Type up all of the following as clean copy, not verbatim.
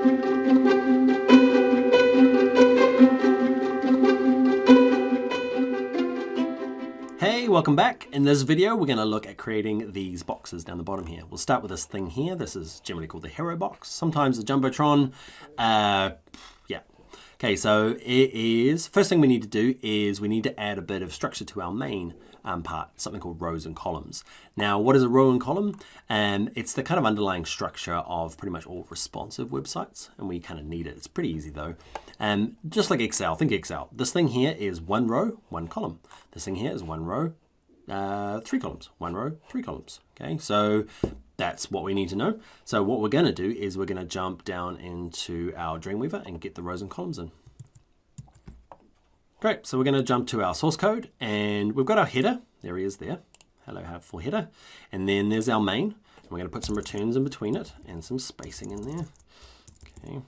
Hey, welcome back. In this video, we're going to look at creating these boxes down the bottom here. We'll start with this thing here. This is generally called the hero box, sometimes the Jumbotron. Yeah. Okay, so it is, first thing we need to do is we need to add a bit of structure to our main part, something called rows and columns. Now, what is a row and column? It's the kind of underlying structure of pretty much all responsive websites, and we kind of need it. It's pretty easy though. Just like Excel, think Excel. This thing here is one row, one column. This thing here is one row, 3 columns, 1 row, 3 columns. Okay, so that's what we need to know. So what we're going to do is we're going to jump down into our Dreamweaver and get the rows and columns in. Great, so we're going to jump to our source code, and we've got our header. There he is there. Hello Helpful header. And then there's our main. And we're going to put some returns in between it and some spacing in there. Okay.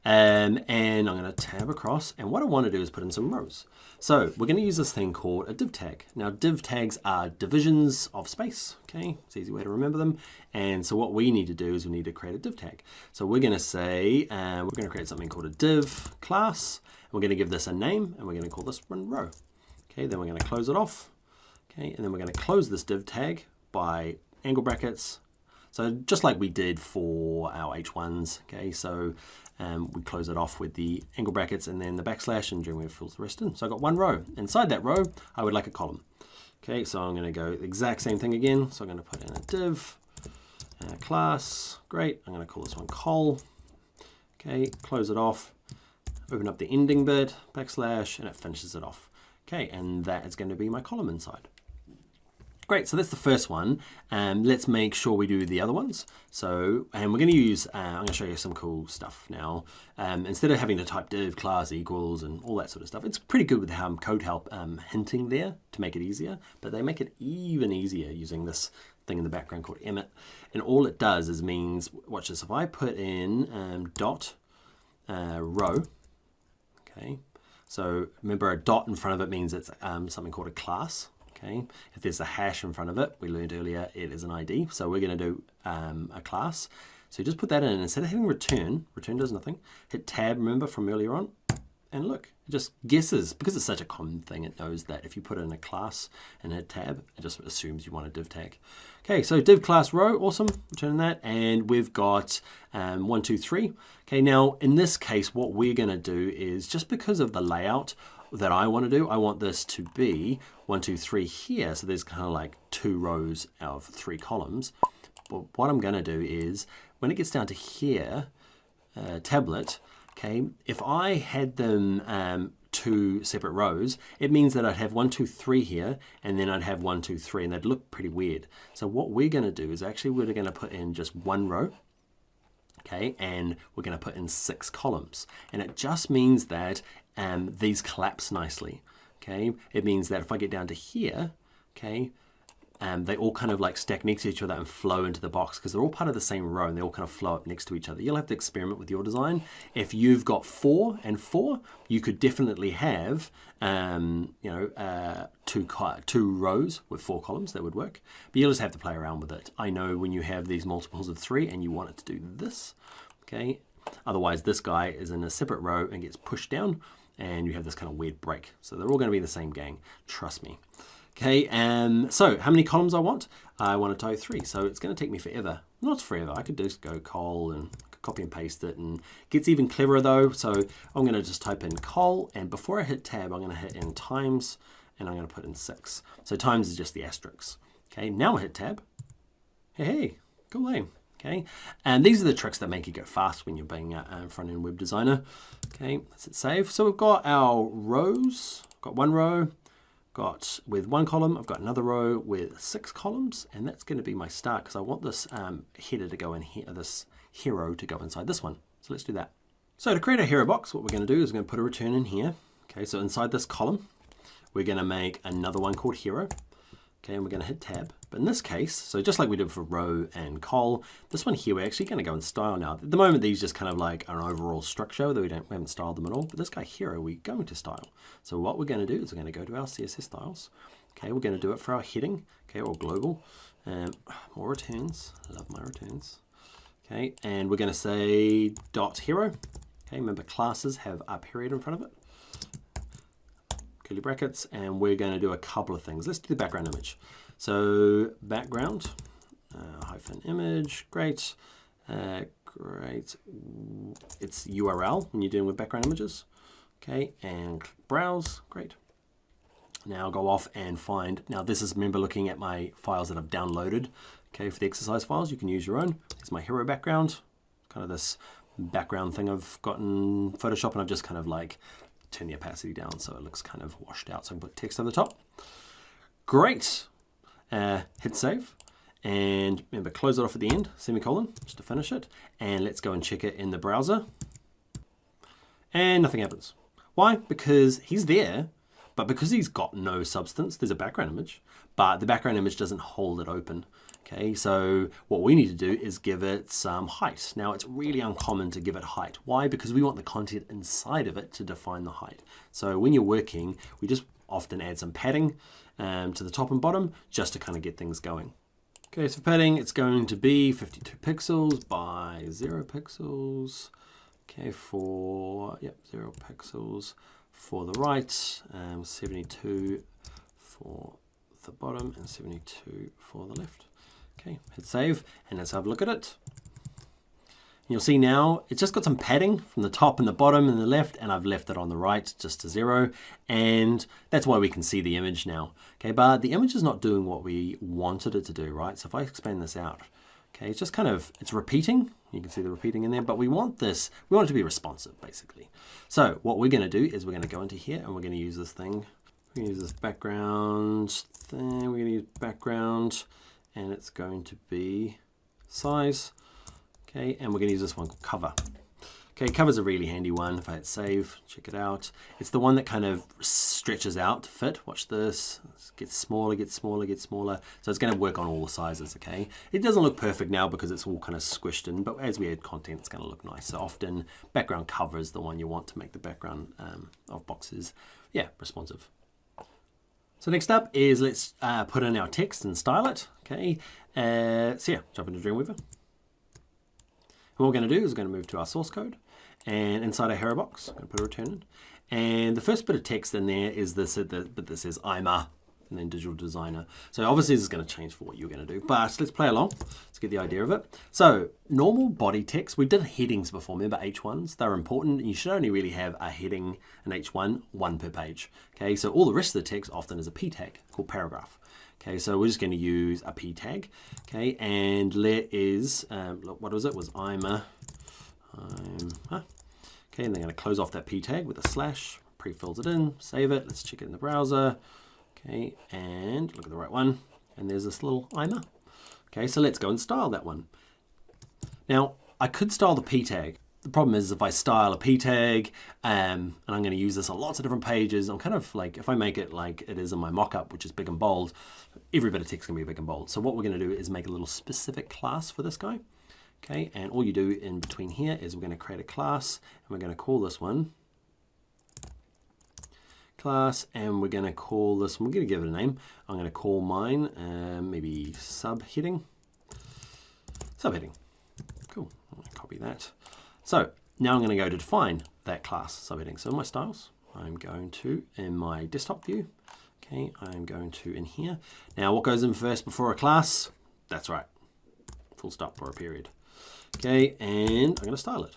And I'm going to tab across, and what I want to do is put in some rows. So we're going to use this thing called a div tag. Now div tags are divisions of space. Okay, it's an easy way to remember them. And so what we need to do is we need to create a div tag. So we're going to say, we're going to create something called a div class. We're going to give this a name, and we're going to call this one row. Okay, then we're going to close it off. Okay, and then we're going to close this div tag by angle brackets. So just like we did for our H1s. Okay, so we close it off with the angle brackets and then the backslash, and Dreamweaver fills the rest in. So I've got one row. Inside that row, I would like a column. Okay, so I'm going to go the exact same thing again. So I'm going to put in a div class. Great. I'm going to call this one col. Okay, close it off. Open up the ending bit, backslash, and it finishes it off. Okay, and that is going to be my column inside. Great, so that's the first one. Let's make sure we do the other ones. So, and we're going to use, I'm going to show you some cool stuff now. Instead of having to type div class equals and all that sort of stuff, it's pretty good with how code help hinting there to make it easier, but they make it even easier using this thing in the background called Emmet. And all it does is means, watch this, if I put in dot row, okay, so remember a dot in front of it means it's something called a class. Okay, if there's a hash in front of it, we learned earlier it is an ID. So we're going to do a class. So just put that in, and instead of hitting return does nothing. Hit tab, remember from earlier on, and look, it just guesses. Because it's such a common thing, it knows that if you put in a class and hit tab, it just assumes you want a div tag. Okay, so div class row, awesome, return that, and we've got 1, 2, 3. Okay, now in this case, what we're going to do is, just because of the layout that I want to do, I want this to be 1, 2, 3 here. So there's kind of like 2 rows of 3 columns. But what I'm going to do is, when it gets down to here, tablet, okay, if I had them 2 separate rows, it means that I'd have 1, 2, 3 here, and then I'd have 1, 2, 3, and they'd look pretty weird. So what we're going to do is actually we're going to put in just 1 row. Okay, and we're going to put in 6 columns. And it just means that these collapse nicely. Okay, it means that if I get down to here, okay, they all kind of like stack next to each other and flow into the box because they're all part of the same row and they all kind of flow up next to each other. You'll have to experiment with your design. If you've got 4 and 4, you could definitely have, two rows with 4 columns. That would work. But you'll just have to play around with it. I know when you have these multiples of 3 and you want it to do this, okay. Otherwise, this guy is in a separate row and gets pushed down, and you have this kind of weird break. So they're all going to be the same gang. Trust me. Okay, so how many columns I want? I want to type 3, so it's going to take me forever. Not forever. I could just go col and copy and paste it, and it gets even cleverer though. So I'm going to just type in col, and before I hit tab, I'm going to hit in times, and I'm going to put in 6. So times is just the asterisks. Okay, now I hit tab. Hey, cool name. Okay, and these are the tricks that make you go fast when you're being a front-end web designer. Okay, let's hit save. So we've got our rows. Got 1 row. Got with 1 column. I've got another row with 6 columns, and that's going to be my start because I want this header to go in here, this hero to go inside this one. So let's do that. So to create a hero box, what we're going to do is we're going to put a return in here. Okay, so inside this column, we're going to make another one called hero. Okay, and we're going to hit tab. But in this case, so just like we did for row and col, this one here, we're actually going to go in style now. At the moment, these just kind of like an overall structure, though we haven't styled them at all. But this guy hero, we're going to style. So what we're going to do is we're going to go to our CSS styles. Okay, we're going to do it for our heading, okay, or global. More returns. I love my returns. Okay, and we're going to say dot hero. Okay, remember classes have a period in front of it. Curly brackets, and we're going to do a couple of things. Let's do the background image. So background hyphen image, great. Great. It's URL when you're dealing with background images. Okay, and browse, great. Now go off and find, now this is, remember looking at my files that I've downloaded. Okay, for the exercise files, you can use your own. Here's my hero background, kind of this background thing I've got in Photoshop, and I've just kind of like turned the opacity down so it looks kind of washed out. So I can put text over the top. Great. Hit save. And remember, close it off at the end, semicolon, just to finish it. And let's go and check it in the browser. And nothing happens. Why? Because he's there, but because he's got no substance, there's a background image, but the background image doesn't hold it open. Okay, so what we need to do is give it some height. Now, it's really uncommon to give it height. Why? Because we want the content inside of it to define the height. So when you're working, we just often add some padding to the top and bottom just to kind of get things going. Okay, so for padding, it's going to be 52 pixels by 0 pixels. Okay, for, 0 pixels for the right, 72 for the bottom, and 72 for the left. Okay, hit save, and let's have a look at it. You'll see now, it's just got some padding from the top and the bottom and the left, and I've left it on the right just to 0, and that's why we can see the image now. Okay, but the image is not doing what we wanted it to do, right? So if I expand this out, okay, it's just kind of, it's repeating. You can see the repeating in there, but we want this, we want it to be responsive, basically. So what we're gonna do is we're gonna go into here and we're gonna use this thing. We're gonna use this background thing, we're gonna use background, and it's going to be size. Okay, and we're going to use this one called cover. Okay, cover's a really handy one. If I hit save, check it out. It's the one that kind of stretches out to fit. Watch this. It gets smaller, gets smaller, gets smaller. So it's going to work on all the sizes, okay? It doesn't look perfect now because it's all kind of squished in, but as we add content, it's going to look nice. So often, background cover is the one you want to make the background of boxes, responsive. So next up is let's put in our text and style it, okay? Jump into Dreamweaver. And what we're going to do is we're going to move to our source code, and inside our hero box, I'm going to put a return in. And the first bit of text in there is this bit that says I'm a, and then digital designer. So obviously this is going to change for what you're going to do, but let's play along. Let's get the idea of it. So normal body text, we did headings before, remember H1s? They're important, and you should only really have a heading, an H1, one per page. Okay, so all the rest of the text often is a P tag called paragraph. Okay, so we're just going to use a P tag. Okay, and there is, what was it? Was I'm a. Okay, and they're going to close off that P tag with a slash, pre-fills it in, save it. Let's check it in the browser. Okay, and look at the right one. And there's this little I'm a. Okay, so let's go and style that one. Now, I could style the P tag. The problem is if I style a P tag, and I'm going to use this on lots of different pages, I'm kind of like, if I make it like it is in my mockup, which is big and bold, every bit of text can be big and bold. So what we're going to do is make a little specific class for this guy. Okay, and all you do in between here is we're going to create a class, and we're going to call this one class, and we're going to call this one, we're going to give it a name. I'm going to call mine maybe subheading. Subheading. Cool. I'm going to copy that. So now I'm going to go to define that class subheading. So in my styles, I'm going to, in my desktop view, okay, I'm going to in here. Now what goes in first before a class? That's right, full stop or a period. Okay, and I'm going to style it.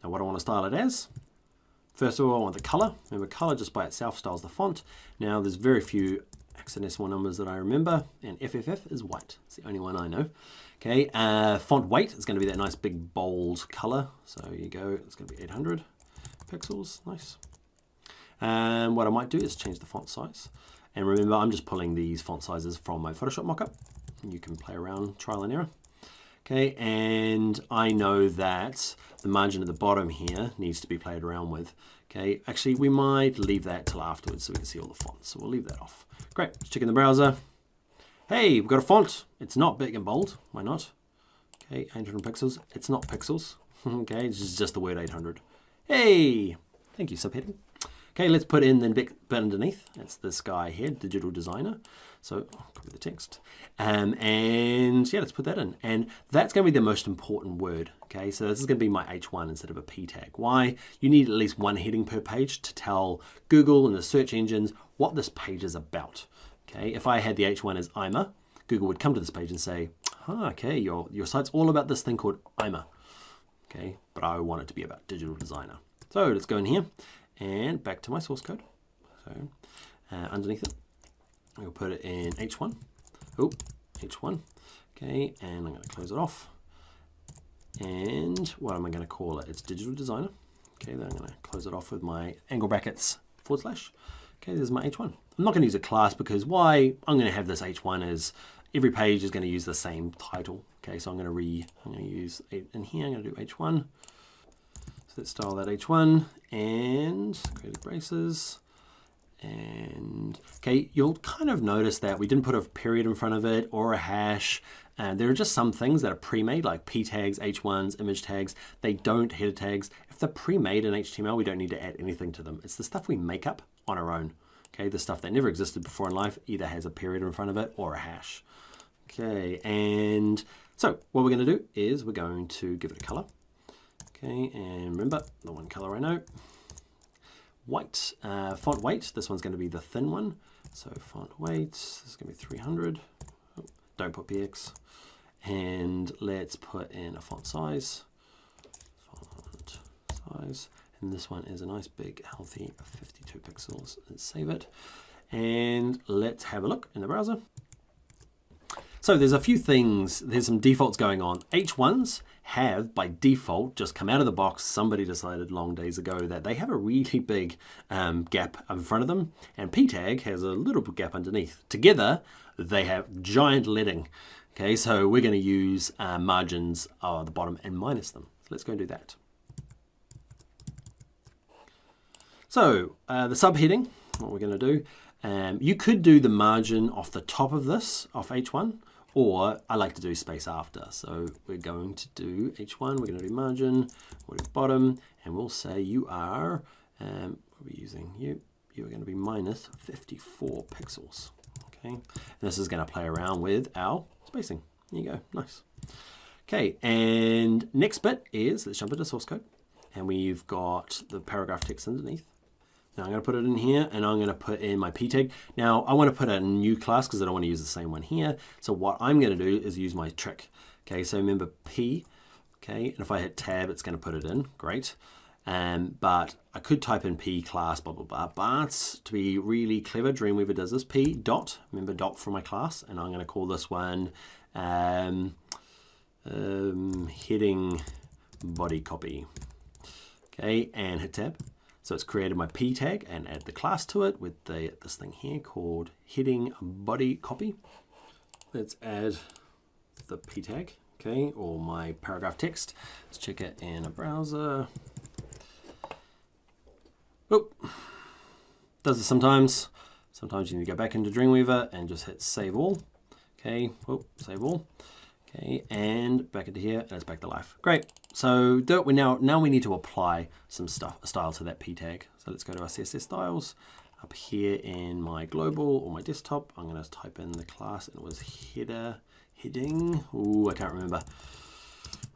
Now what I want to style it as? First of all, I want the color. Remember, color just by itself styles the font. Now there's very few hexadecimal numbers that I remember, and FFF is white. It's the only one I know. Okay, font weight is going to be that nice big bold color. So you go, it's going to be 800 pixels, nice. And what I might do is change the font size. And remember, I'm just pulling these font sizes from my Photoshop mockup. You can play around, trial and error. Okay, and I know that the margin at the bottom here needs to be played around with. Okay, actually we might leave that till afterwards so we can see all the fonts. So we'll leave that off. Great, let's check in the browser. Hey, we've got a font. It's not big and bold. Why not? Okay, 800 pixels. It's not pixels. Okay, this is just the word 800. Hey, thank you, subheading. Okay, let's put in the bit underneath. That's this guy here, Digital Designer. So I'll copy the text. And yeah, let's put that in. And that's going to be the most important word. Okay, so this is going to be my H1 instead of a P tag. Why? You need at least one heading per page to tell Google and the search engines what this page is about. Okay, if I had the H1 as IMA, Google would come to this page and say, okay, your site's all about this thing called IMA. Okay, but I want it to be about Digital Designer. So let's go in here and back to my source code. So underneath it, we'll put it in H1. Oh, H1. Okay, and I'm going to close it off. And what am I going to call it? It's Digital Designer. Okay, then I'm going to close it off with my angle brackets / Okay, there's my H1. I'm not going to use a class because why? I'm going to have this H1 as every page is going to use the same title. Okay, so I'm going to use in here. I'm going to do H1. So let's style that H1 and creative braces. And okay, you'll kind of notice that we didn't put a period in front of it or a hash. There are just some things that are pre-made, like P tags, H1s, image tags. They don't header tags. If they're pre-made in HTML, we don't need to add anything to them. It's the stuff we make up on our own. Okay, the stuff that never existed before in life either has a period in front of it or a hash. Okay, and so what we're going to do is we're going to give it a color. Okay, and remember the one color I know. White, font weight, this one's going to be the thin one. So font weight, this is going to be 300. Oh, don't put px. And let's put in a font size. Font size. And this one is a nice big healthy 52 pixels. Let's save it. And let's have a look in the browser. So there's a few things, there's some defaults going on. H1s have by default just come out of the box. Somebody decided long days ago that they have a really big gap in front of them, and P tag has a little gap underneath. Together, they have giant leading. Okay, so we're going to use margins at the bottom and minus them. So let's go and do that. So the subheading, what we're going to do, you could do the margin off the top of this, off H1, or I like to do space after. So we're going to do H1, we're going to do margin, we'll do bottom, and we'll say you are, we'll be using you are going to be minus 54 pixels. Okay, and this is going to play around with our spacing. There you go, nice. Okay, and next bit is, let's jump into source code, and we've got the paragraph text underneath. Now I'm going to put it in here, and I'm going to put in my P tag. Now I want to put a new class because I don't want to use the same one here. So what I'm going to do is use my trick. Okay, so remember P, okay, and if I hit tab, it's going to put it in, great. But I could type in P class, blah, blah, blah. But to be really clever, Dreamweaver does this, P dot, remember dot for my class, and I'm going to call this one heading body copy. Okay, and hit tab. So it's created my P tag and add the class to it with this thing here called heading body copy. Let's add the P tag, okay, or my paragraph text. Let's check it in a browser. Oh, does it sometimes. Sometimes you need to go back into Dreamweaver and just hit save all. Okay, oh, save all. Okay, and back into here, and it's back to life. Great. So now we need to apply some style to that P tag. So let's go to our CSS styles. Up here in my global or my desktop, I'm going to type in the class, and it was heading. Ooh, I can't remember.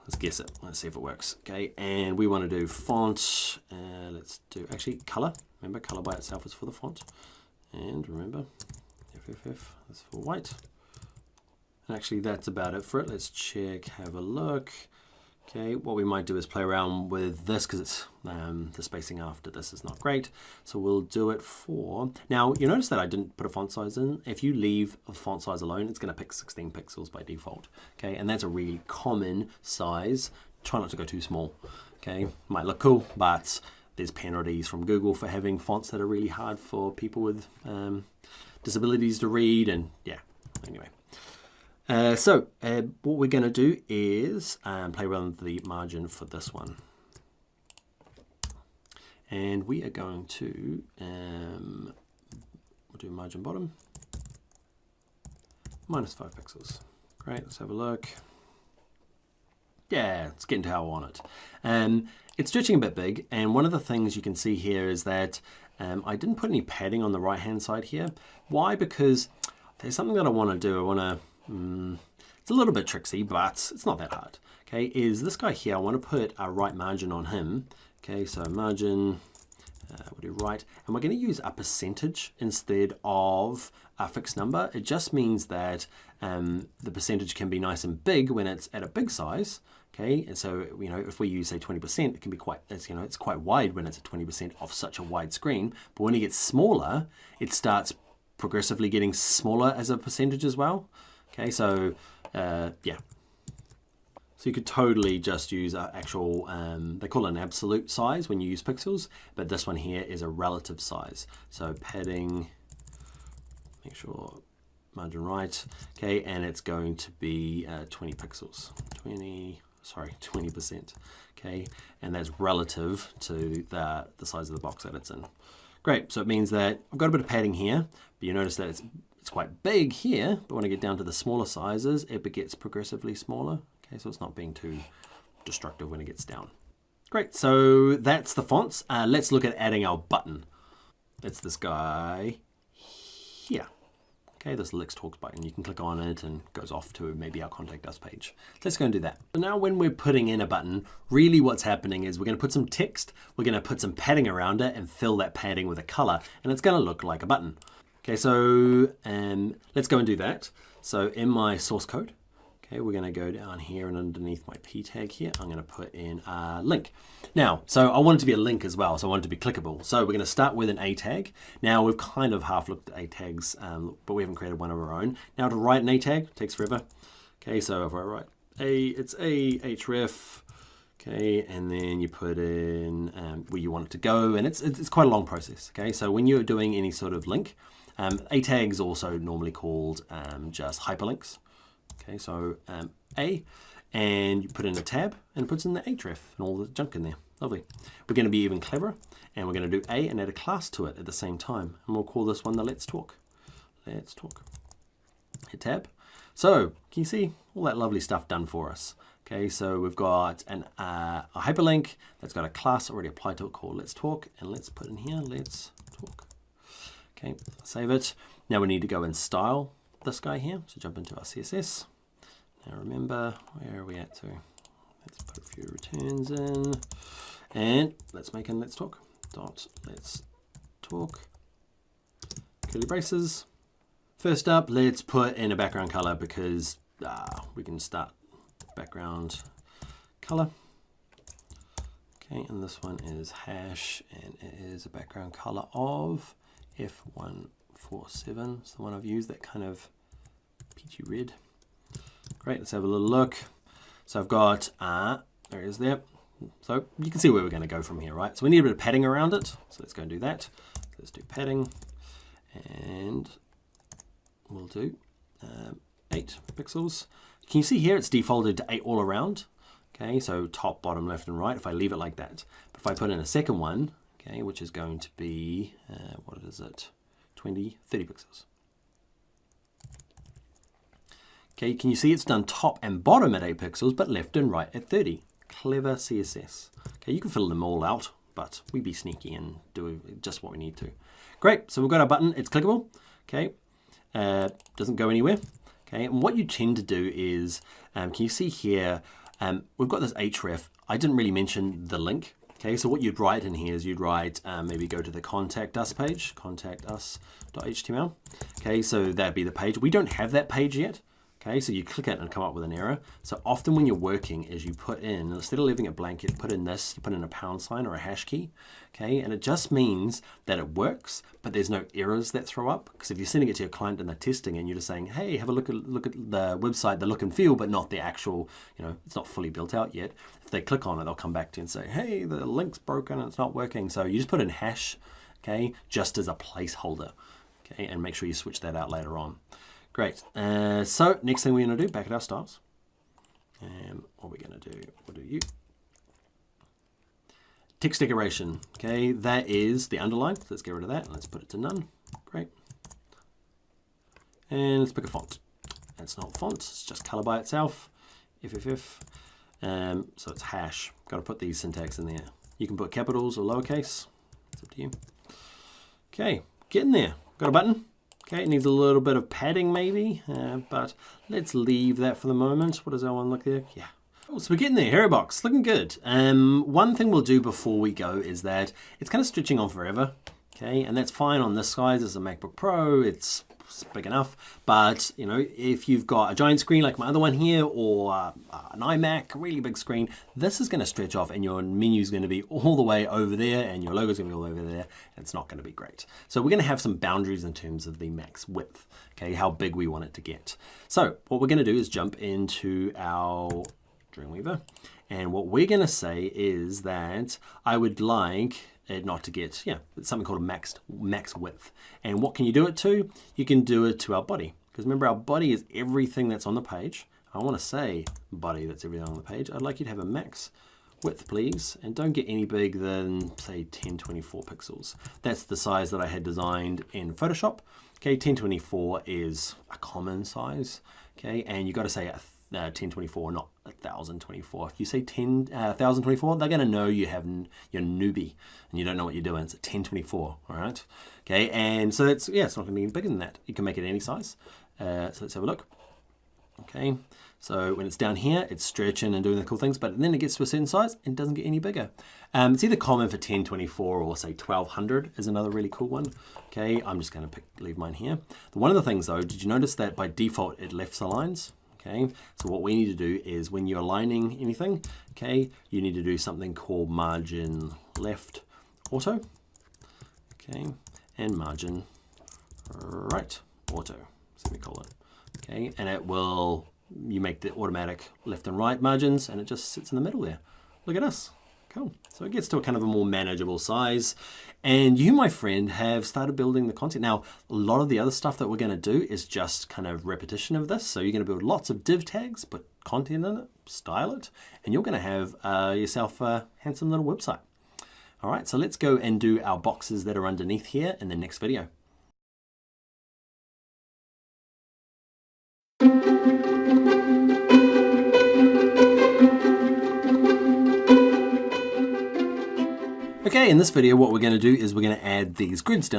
Let's guess it. Let's see if it works. Okay, and we want to do font. Let's do actually color. Remember, color by itself is for the font. And remember, FFF is for white. And actually, that's about it for it. Let's check, have a look. Okay, what we might do is play around with this because it's the spacing after this is not great. So we'll do it for, now you notice that I didn't put a font size in. If you leave a font size alone, it's going to pick 16 pixels by default. Okay, and that's a really common size. Try not to go too small. Okay, might look cool, but there's penalties from Google for having fonts that are really hard for people with disabilities to read, and yeah, anyway. So what we're going to do is play around with the margin for this one. And we are going to we'll do margin bottom, minus 5 pixels. Great, let's have a look. Yeah, it's getting to how I want it. It's stretching a bit big, and one of the things you can see here is that I didn't put any padding on the right hand side here. Why? Because there's something that I want to do. I want to, it's a little bit tricksy, but it's not that hard. Okay, is this guy here, I want to put a right margin on him. Okay, so margin, we'll do right, and we're going to use a percentage instead of a fixed number. It just means that the percentage can be nice and big when it's at a big size. Okay, and so if we use say 20%, it can be quite, it's quite wide when it's at 20% of such a wide screen. But when it gets smaller, it starts progressively getting smaller as a percentage as well. Okay, so yeah. So you could totally just use an actual, they call it an absolute size when you use pixels, but this one here is a relative size. So padding, make sure margin right, okay, and it's going to be 20 pixels, 20%, okay, and that's relative to the size of the box that it's in. Great, so it means that I've got a bit of padding here, but you notice that it's quite big here, but when I get down to the smaller sizes, it gets progressively smaller. Okay, so it's not being too destructive when it gets down. Great, so that's the fonts. Let's look at adding our button. It's this guy here. Okay, this Let's Talk button. You can click on it and it goes off to maybe our Contact Us page. Let's go and do that. So now when we're putting in a button, really what's happening is we're going to put some text, we're going to put some padding around it and fill that padding with a color, and it's going to look like a button. Okay, so let's go and do that. So in my source code, okay, we're going to go down here and underneath my p tag here, I'm going to put in a link. Now, so I want it to be a link as well, so I want it to be clickable. So we're going to start with an a tag. Now we've kind of half looked at a tags, but we haven't created one of our own. Now to write an a tag takes forever. Okay, so if I write it's a href, okay, and then you put in where you want it to go, and it's quite a long process. Okay, so when you're doing any sort of link, a tag is also normally called just hyperlinks. Okay, so A, and you put in a tab and it puts in the href and all the junk in there. Lovely. We're going to be even cleverer, and we're going to do A and add a class to it at the same time. And we'll call this one the Let's Talk. Let's Talk. Hit tab. So can you see all that lovely stuff done for us? Okay, so we've got a hyperlink that's got a class already applied to it called Let's Talk, and let's put in here Let's Talk. Okay, save it. Now we need to go and style this guy here. So jump into our CSS. Now remember, where are we at to? Let's put a few returns in, and let's make an Let's Talk. Dot Let's Talk. Curly braces. First up, let's put in a background color because we can start background color. Okay, and this one is hash, and it is a background color of F147. It's the one I've used, that kind of peachy red. Great, let's have a little look. So I've got, there it is there. So you can see where we're going to go from here, right? So we need a bit of padding around it. So let's go and do that. Let's do padding, and we'll do 8 pixels. Can you see here it's defaulted to 8 all around? Okay, so top, bottom, left, and right, if I leave it like that. But if I put in a second one, okay, which is going to be, what is it? 30 pixels. Okay, can you see it's done top and bottom at 8 pixels, but left and right at 30. Clever CSS. Okay, you can fill them all out, but we be sneaky and do just what we need to. Great, so we've got our button, it's clickable. Okay, doesn't go anywhere. Okay, and what you tend to do is, can you see here, we've got this href. I didn't really mention the link. Okay, so what you'd write in here is you'd write, maybe go to the Contact Us page, contactus.html. Okay, so that'd be the page. We don't have that page yet. Okay, so you click it and come up with an error. So often when you're working is you put in, instead of leaving it blank, you put in this, you put in a pound sign or a hash key. Okay, and it just means that it works, but there's no errors that throw up. Because if you're sending it to your client and they're testing and you're just saying, hey, have a look at the website, the look and feel, but not the actual, it's not fully built out yet. If they click on it, they'll come back to you and say, hey, the link's broken and it's not working. So you just put in hash, okay, just as a placeholder, okay, and make sure you switch that out later on. Great. So next thing we're going to do, back at our styles. What we're going to do, we'll do you. Text decoration. Okay, that is the underline. So let's get rid of that. Let's put it to none. Great. And let's pick a font. It's not font, it's just color by itself. FFF. So it's hash. Got to put these syntax in there. You can put capitals or lowercase. It's up to you. Okay, getting there. Got a button. Okay, it needs a little bit of padding maybe, but let's leave that for the moment. What does our one look there? Yeah. Oh, so we're getting there, Hero Box, looking good. One thing we'll do before we go is that it's kind of stretching on forever. Okay, and that's fine on this size. It's a MacBook Pro, it's big enough, but you know, if you've got a giant screen like my other one here, or an iMac, a really big screen, this is going to stretch off and your menu is going to be all the way over there and your logo is going to be all over there, and it's not going to be great. So we're going to have some boundaries in terms of the max width, okay, how big we want it to get. So what we're going to do is jump into our Dreamweaver, and what we're going to say is that I would like it not to get, it's something called a max width. And what can you do it to? You can do it to our body, because remember our body is everything that's on the page. I want to say body, that's everything on the page. I'd like you to have a max width, please, and don't get any bigger than say 1024 pixels. That's the size that I had designed in Photoshop. Okay, 1024 is a common size. Okay, and you got to say 1024, not 1024. If you say 1024, they're going to know you're newbie and you don't know what you're doing. It's at 1024, all right? Okay, and so that's, it's not going to be any bigger than that. You can make it any size. So let's have a look. Okay, so when it's down here, it's stretching and doing the cool things, but then it gets to a certain size and doesn't get any bigger. It's either common for 1024 or say 1200 is another really cool one. Okay, I'm just going to leave mine here. One of the things though, did you notice that by default it left aligns? Okay, so what we need to do is when you're aligning anything, okay, you need to do something called margin left auto, okay, and margin right auto, semicolon, okay, and it will, you make the automatic left and right margins and it just sits in the middle there. Look at us. Cool. So it gets to a kind of a more manageable size. And you, my friend, have started building the content. Now, a lot of the other stuff that we're going to do is just kind of repetition of this. So you're going to build lots of div tags, put content in it, style it, and you're going to have yourself a handsome little website. All right, so let's go and do our boxes that are underneath here in the next video. Okay, in this video what we're going to do is we're going to add these grids down the